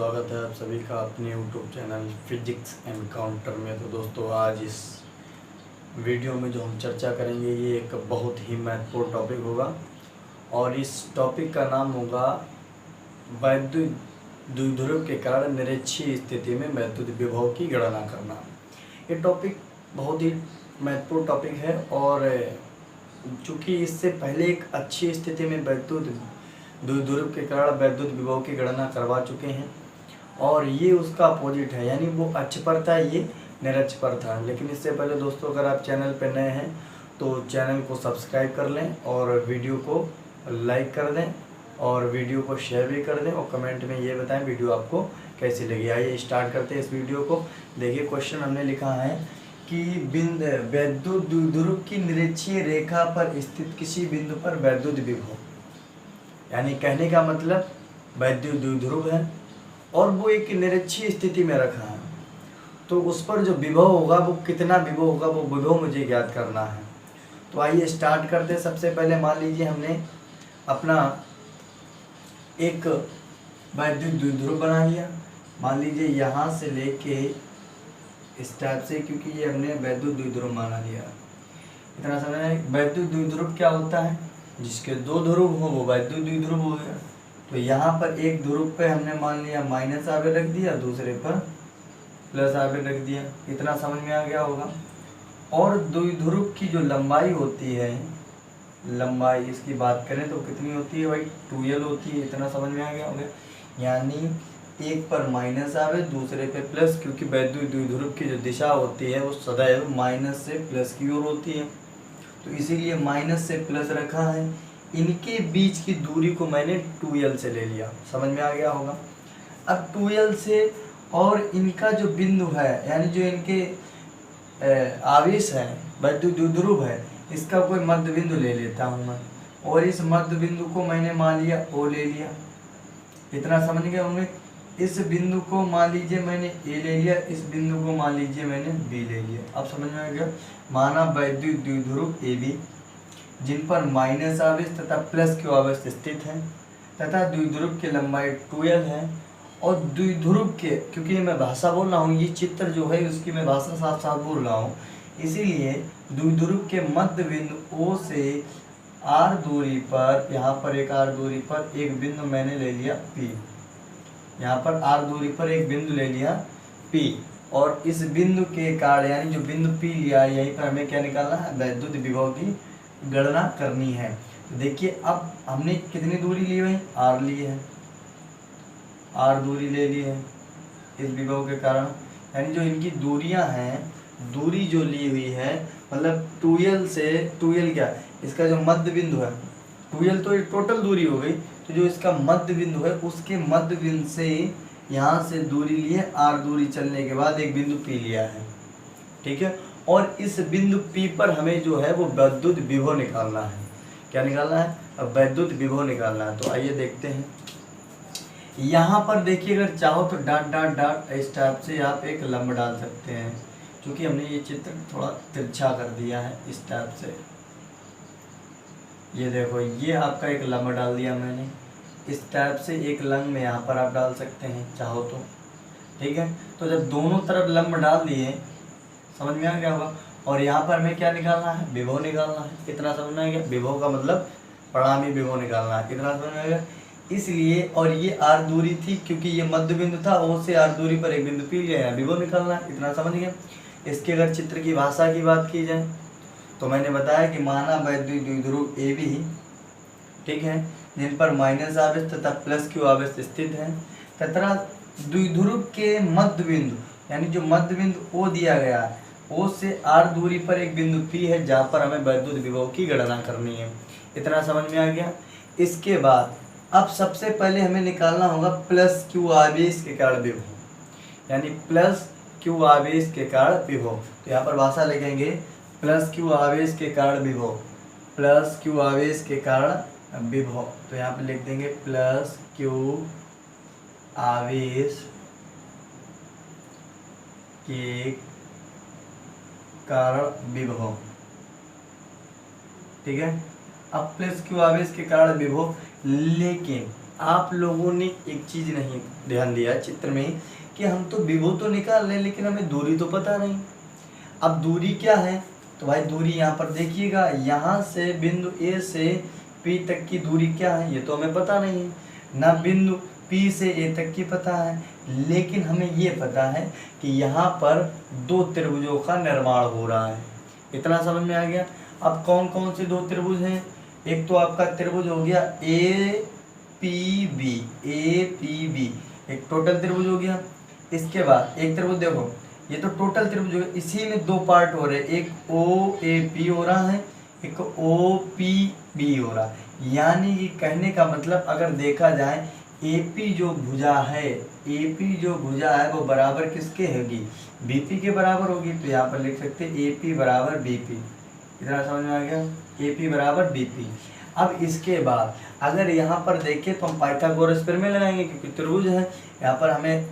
स्वागत है आप सभी का अपने यूट्यूब चैनल फिजिक्स एनकाउंटर में। तो दोस्तों, आज इस वीडियो में जो हम चर्चा करेंगे ये एक बहुत ही महत्वपूर्ण टॉपिक होगा और इस टॉपिक का नाम होगा वैद्युत द्विध्रुव के कारण निरक्षीय स्थिति में वैद्युत विभव की गणना करना। ये टॉपिक बहुत ही महत्वपूर्ण टॉपिक है और चूँकि इससे पहले एक अच्छी स्थिति में वैद्युत द्विध्रुव के कारण वैद्युत विभव की गणना करवा चुके हैं और ये उसका अपोजिट है, यानी वो अक्ष पर था, ये निरक्ष पर था। लेकिन इससे पहले दोस्तों, अगर आप चैनल पर नए हैं तो चैनल को सब्सक्राइब कर लें और वीडियो को लाइक कर दें और वीडियो को शेयर भी कर दें और कमेंट में ये बताएं वीडियो आपको कैसी लगी। आइए स्टार्ट करते हैं इस वीडियो को। देखिए, क्वेश्चन हमने लिखा है कि वैद्युत द्विध्रुव की निरक्षीय रेखा पर स्थित किसी बिंदु पर वैद्युत विभव, यानी कहने का मतलब वैद्युत द्विध्रुव है और वो एक निरक्षीय स्थिति में रखा है, तो उस पर जो विभव होगा वो कितना विभव होगा, वो विभव मुझे ज्ञात करना है। तो आइए स्टार्ट करते हैं। सबसे पहले मान लीजिए हमने अपना एक वैद्युत द्विध्रुव बना लिया। मान लीजिए यहाँ से लेके इस टाइप से, क्योंकि ये हमने वैद्युत द्विध्रुव माना लिया। इतना समझना है। वैद्युत द्विध्रुव क्या होता है? जिसके दो ध्रुव हो वो वैद्युत द्विध्रुव हो गया। तो यहाँ पर एक ध्रुव पे हमने मान लिया माइनस आवेश रख दिया, दूसरे पर प्लस आवेश रख दिया। इतना समझ में आ गया होगा। और द्विध्रुव की जो लंबाई होती है, लंबाई इसकी बात करें तो कितनी होती है भाई? 2l होती है। इतना समझ में आ गया होगा। यानी एक पर माइनस आवेश, दूसरे पे प्लस, क्योंकि वैद्युत द्विध्रुव की जो दिशा होती है वो सदैव माइनस से प्लस की ओर होती है, तो इसीलिए माइनस से प्लस रखा है। इनके बीच की दूरी को मैंने 2l से ले लिया। समझ में आ गया होगा। अब 2l से और इनका जो बिंदु है, यानी जो इनके आवेश है, वैद्युत द्विध्रुव है, इसका कोई मध्य बिंदु ले लेता हूँ मैं और इस मध्य बिंदु को मैंने मान लिया O ले लिया। इतना समझ गए होंगे। इस बिंदु को मान लीजिए मैंने A ले लिया, इस बिंदु को मान लीजिए मैंने B ले लिया। अब समझ में आ गया। माना वैद्युत द्विध्रुव AB जिन पर माइनस आवेश तथा प्लस क्यू आवेश स्थित है तथा द्विध्रुव की लंबाई 2l है और द्विध्रुव के, क्योंकि मैं भाषा बोल रहा हूँ, ये चित्र जो है उसकी मैं भाषा साथ साथ बोल रहा हूँ, इसीलिए द्विध्रुव के मध्य बिंदु O से R दूरी पर, यहाँ पर एक R दूरी पर एक बिंदु मैंने ले लिया P। यहाँ पर R दूरी पर एक बिंदु ले लिया P और इस बिंदु के कारण, यानी जो बिंदु P लिया, यहीं पर हमें क्या निकालना है? वैद्युत विभव की गणना करनी है। तो देखिए, अब हमने कितनी दूरी ली है? R ली है, R दूरी ले ली है इस विभव के कारण। यानी जो इनकी दूरियां हैं, दूरी जो ली हुई है, मतलब 2l से 2l क्या, इसका जो मध्य बिंदु है 2l, तो ये टोटल दूरी हो गई। तो जो इसका मध्य बिंदु है उसके मध्य बिंदु से यहाँ से दूरी ली है R दूरी चलने के बाद एक बिंदु P लिया है, ठीक है। और इस बिंदु P पर हमें जो है वो वैद्युत विभव निकालना है। क्या निकालना है? अब वैद्युत विभव निकालना है। तो आइए देखते हैं। यहाँ पर देखिए, अगर चाहो तो डॉट डॉट डॉट इस टाइप से आप एक लंब डाल सकते हैं, क्योंकि हमने ये चित्र थोड़ा तिरछा कर दिया है इस टाइप से। ये देखो, ये आपका एक लंब डाल दिया मैंने। इस टाइप से एक लंब में यहाँ पर आप डाल सकते हैं चाहो तो, ठीक है। तो जब दोनों तरफ लंब डाल दिए, समझ में आ गया होगा। और यहाँ पर हमें क्या निकालना है? विभव निकालना है। कितना समझ में आ गया? विभव का मतलब परिणामी विभव निकालना है। कितना समझ में आ गया? इसलिए, और ये R दूरी थी, क्योंकि ये मध्य बिंदु था, O से R दूरी पर एक बिंदु P लिया है, विभव निकालना है। इतना समझ गया। इसके अगर चित्र की भाषा की बात की जाए तो मैंने बताया कि माना वैद्युत द्विध्रुव AB, ठीक है, जिन पर माइनस आवेश तथा प्लस क्यू आवेश स्थित है तथा द्विध्रुव के मध्य बिंदु, यानी जो मध्य बिंदु O दिया गया है, O से R दूरी पर एक बिंदु P है जहाँ पर हमें वैद्युत विभव की गणना करनी है। इतना समझ में आ गया। इसके बाद अब सबसे पहले हमें निकालना होगा प्लस क्यू आवेश के कारण विभव, यानी प्लस क्यू आवेश के कारण विभव। तो यहाँ पर भाषा लिखेंगे प्लस क्यू आवेश के कारण विभव, प्लस क्यू आवेश के कारण विभव। तो यहाँ पर लिख देंगे प्लस क्यू आवेश के कारण विभव, ठीक है। अब प्लस क्यू आवेश के कारण विभव, लेकिन आप लोगों ने एक चीज़ नहीं ध्यान दिया चित्र में कि हम तो विभव तो निकाल रहे हैं लेकिन हमें दूरी तो पता नहीं। अब दूरी क्या है, तो भाई दूरी यहाँ पर देखिएगा, यहाँ से बिंदु ए से पी तक की दूरी क्या है ये तो हमें पता नहीं है, ना बिंदु पी से ए तक की पता है, लेकिन हमें ये पता है कि यहाँ पर दो त्रिभुजों का निर्माण हो रहा है। इतना समझ में आ गया। अब कौन कौन से दो त्रिभुज हैं, एक तो आपका त्रिभुज हो गया ए पी बी, एक टोटल त्रिभुज हो गया। इसके बाद एक त्रिभुज देखो, ये तो टोटल त्रिभुज हो गया, इसी में दो पार्ट हो रहे हैं, एक ओ ए पी हो रहा है, एक ओ पी बी हो रहा है। यानी कि कहने का मतलब अगर देखा जाए एपी जो भुजा है वो बराबर किसके होगी, बीपी के बराबर होगी। तो यहाँ पर लिख सकते हैं एपी बराबर बीपी। इतना समझ में आ गया, एपी बराबर बीपी। अब इसके बाद अगर यहाँ पर देखें तो हम पाइथागोरस प्रमेय लगाएंगे, क्योंकि त्रिभुज है, यहाँ पर हमें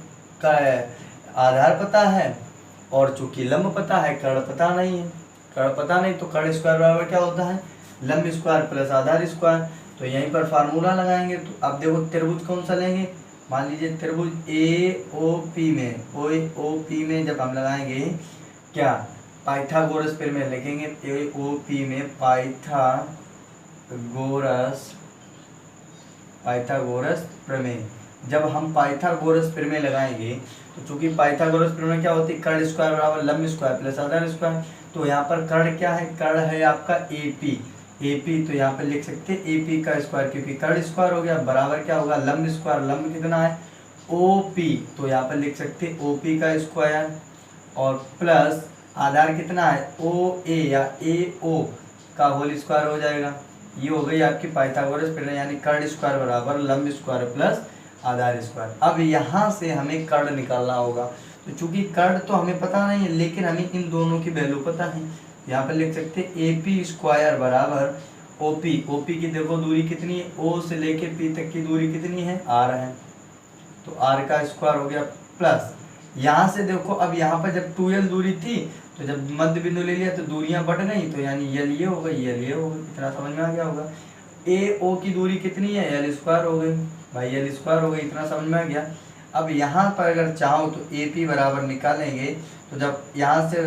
आधार पता है और चूंकि लंब पता है, कर्ण पता नहीं है। कर्ण पता नहीं तो कर्ण स्क्वायर बराबर क्या होता है, लंब स्क्वायर प्लस आधार स्क्वायर। तो यहीं पर फार्मूला लगाएंगे। तो अब देखो त्रिभुज कौन सा लेंगे, मान लीजिए त्रिभुज ए ओ पी में जब हम लगाएंगे क्या, पाइथागोरस प्रमेय लिखेंगे। ए ओ पी में पाइथागोरस प्रमेय, जब हम पाइथागोरस प्रमेय लगाएंगे तो चूंकि पाइथागोरस प्रमेय क्या होती है, कर्ण स्क्वायर बराबर लंब स्क्वायर प्लस आधार स्क्वायर। तो यहाँ पर कर्ण क्या है, कर्ण है आपका एपी, तो यहाँ पर लिख सकते हैं एपी का स्क्वायर, क्योंकि कर्ण स्क्वायर हो गया बराबर क्या होगा, लंब स्क्वायर, लंब कितना है ओपी, तो यहाँ पर लिख सकते हैं ओपी का स्क्वायर, और प्लस आधार कितना है ओ ए या ए ओ का होल स्क्वायर हो जाएगा। ये हो गई आपकी पाइथागोरस प्रमेय, यानी कर्ण स्क्वायर बराबर लंब स्क्वायर प्लस आधार स्क्वायर। अब यहाँ से हमें कर्ण निकालना होगा। तो चूंकि कर्ण तो हमें पता नहीं है, लेकिन हमें इन दोनों की वैल्यू पता है। यहाँ पर लिख सकते हैं ए पी स्क्वायर बराबर ओपी। ओपी की देखो दूरी कितनी है, ओ से लेके पी तक की दूरी कितनी है, आर है, तो आर का स्क्वायर हो गया, प्लस यहाँ से देखो, अब यहाँ पर जब 2l दूरी थी तो जब मध्य बिंदु ले लिया तो दूरियां बढ़ गई, तो यानी यल ये हो गई, यल ये हो गई। इतना समझ में आ गया होगा। ए ओ की दूरी कितनी है, यल स्क्वायर हो गई भाई, यल स्क्वायर हो गई। इतना समझ में आ गया। अब यहाँ पर अगर चाहो तो ए पी बराबर निकालेंगे, तो जब यहाँ से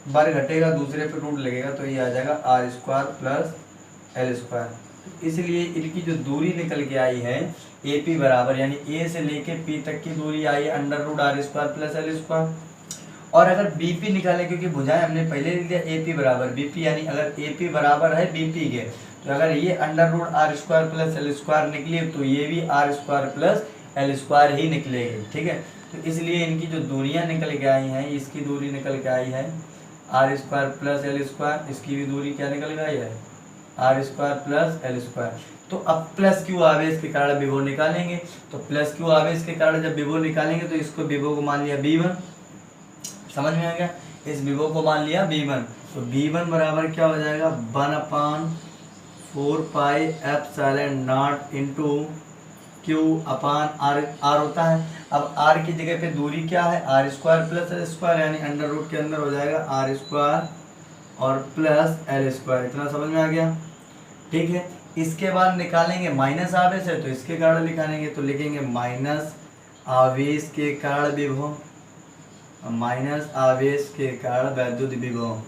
वर्ग घटेगा दूसरे पे रूट लगेगा तो ये आ जाएगा R square plus L square. इसलिए इनकी जो दूरी निकल के आई है ए पी बराबर, यानी ए से लेके पी तक की दूरी आई है under root are square plus L square. और अगर बीपी निकालें, क्योंकि भुजाएं हमने पहले ले लिया ए पी बराबर बीपी, यानी अगर ए पी बराबर है बीपी के, तो अगर ये under root are square plus L square निकले तो ये भी r square plus L square ही निकलेगी। ठीक है, तो इसलिए इनकी जो दूरियां निकल के आई हैं, इसकी दूरी निकल के आई है R square plus L square, इसकी भी दूरी क्या निकल के आई है, R square plus L square. तो अब प्लस क्यू आवेश के कारण विभव निकालेंगे। तो प्लस क्यू आवेश के कारण जब विभव निकालेंगे तो इसको विभव को मान लिया V1, समझ में आ गया, इस विभव को मान लिया V1। तो V1 बराबर क्या हो जाएगा, 1/4 pi epsilon naught into Q upon R होता है। अब आर की जगह पे दूरी क्या है, R square plus L square, यानी अंडर रूट के अंदर हो जाएगा आर स्क्वायर और प्लस एल स्क्वायर। इतना समझ में आ गया। ठीक है, इसके बाद निकालेंगे माइनस आवेश है तो इसके कारण निकालेंगे, तो लिखेंगे माइनस आवेश के कारण विभव, माइनस आवेश के कारण वैद्युत विभव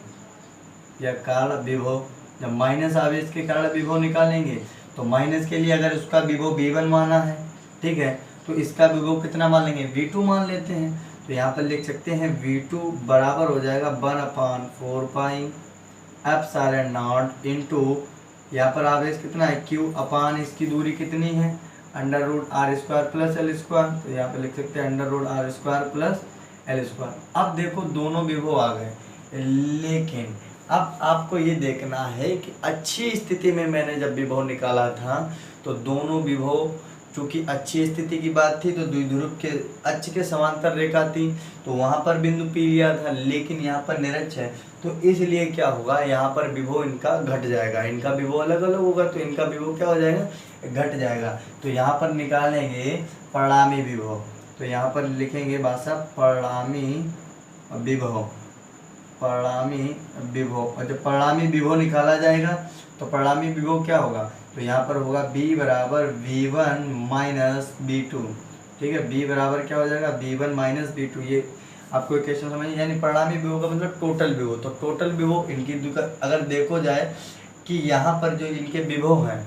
या कारण विभव। जब माइनस आवेश के कारण विभव निकालेंगे तो माइनस के लिए अगर उसका विभव V1 माना है, ठीक है, तो इसका विभव कितना मान लेंगे, V2 मान लेते हैं। तो यहाँ पर लिख सकते हैं V2 बराबर हो जाएगा 1/4 पाई एप्सिलॉन नॉट इंटू, यहाँ पर आवेश कितना है Q अपान इसकी दूरी कितनी है under root are square plus L square. तो यहाँ पर लिख सकते हैं under root are square plus L square. अब देखो दोनों विभव आ गए, लेकिन अब आपको ये देखना है कि अच्छी स्थिति में मैंने जब विभव निकाला था तो दोनों विभव, चूंकि अच्छी स्थिति की बात थी तो द्विध्रुव के अक्ष के समांतर रेखा थी तो वहाँ पर बिंदु पी लिया था, लेकिन यहाँ पर निरक्ष है तो इसलिए क्या होगा, यहाँ पर विभव इनका घट जाएगा, इनका विभव अलग अलग होगा तो इनका विभव क्या हो जाएगा, घट जाएगा। तो यहाँ पर निकालेंगे परिणामी विभव, तो यहाँ पर लिखेंगे भाषा परिणामी विभव, परिणामी विभव। और जब परिणामी विभव निकाला जाएगा तो परिणामी विभव क्या होगा, तो यहाँ पर होगा b बराबर v1 माइनस b2। ठीक है, b बराबर क्या हो जाएगा, v1 माइनस b2। ये आपको इक्वेशन समझिए, यानी परिणामी विभव का मतलब टोटल विभव। तो टोटल विभव इनकी अगर देखो जाए कि यहाँ पर जो इनके विभव हैं,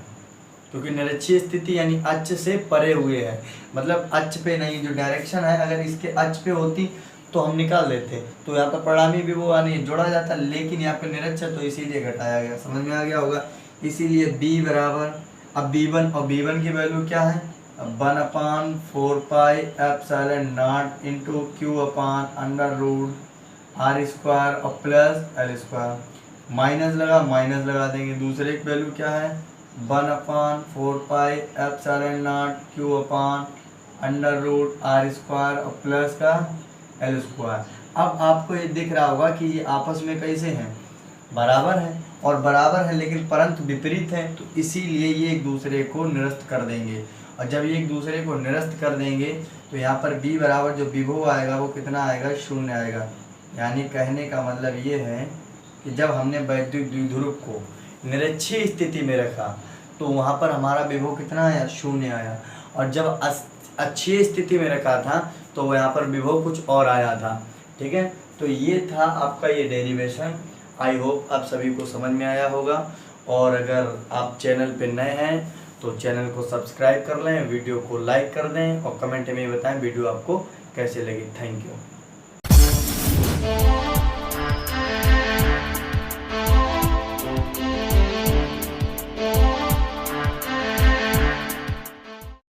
क्योंकि निरक्षीय स्थिति यानी अक्ष से परे हुए है, मतलब अक्ष पे नहीं, जो डायरेक्शन है अगर इसके अक्ष पे होती तो हम निकाल देते, तो यहाँ पर परिणामी विभव यानी जोड़ा जाता, लेकिन यहाँ पे निरक्ष है तो इसीलिए घटाया गया। समझ में आ गया होगा। इसीलिए b बराबर, अब b1 और b1 की वैल्यू क्या है, 1/4 pi epsilon naught into q upon under root r square और प्लस l स्क्वायर। माइनस लगा देंगे, दूसरे की वैल्यू क्या है 1/4 pi epsilon naught q upon under root r square और प्लस का l स्क्वायर। अब आपको ये दिख रहा होगा कि ये आपस में कैसे हैं, बराबर है, और बराबर है लेकिन परंतु विपरीत है, तो इसीलिए ये एक दूसरे को निरस्त कर देंगे। और जब ये एक दूसरे को निरस्त कर देंगे तो यहाँ पर b बराबर जो विभव आएगा वो कितना आएगा, 0 आएगा। यानी कहने का मतलब ये है कि जब हमने वैद्युत द्विध्रुव को निरक्षीय स्थिति में रखा तो वहाँ पर हमारा विभव कितना आया, 0 आया, और जब अक्षीय स्थिति में रखा था तो यहाँ पर विभव कुछ और आया था। ठीक है, तो ये था आपका ये डेरिवेशन। आई होप आप सभी को समझ में आया होगा। और अगर आप चैनल पे नए हैं तो चैनल को सब्सक्राइब कर लें, वीडियो को लाइक कर दें और कमेंट में बताएं वीडियो आपको कैसे लगी। Thank you.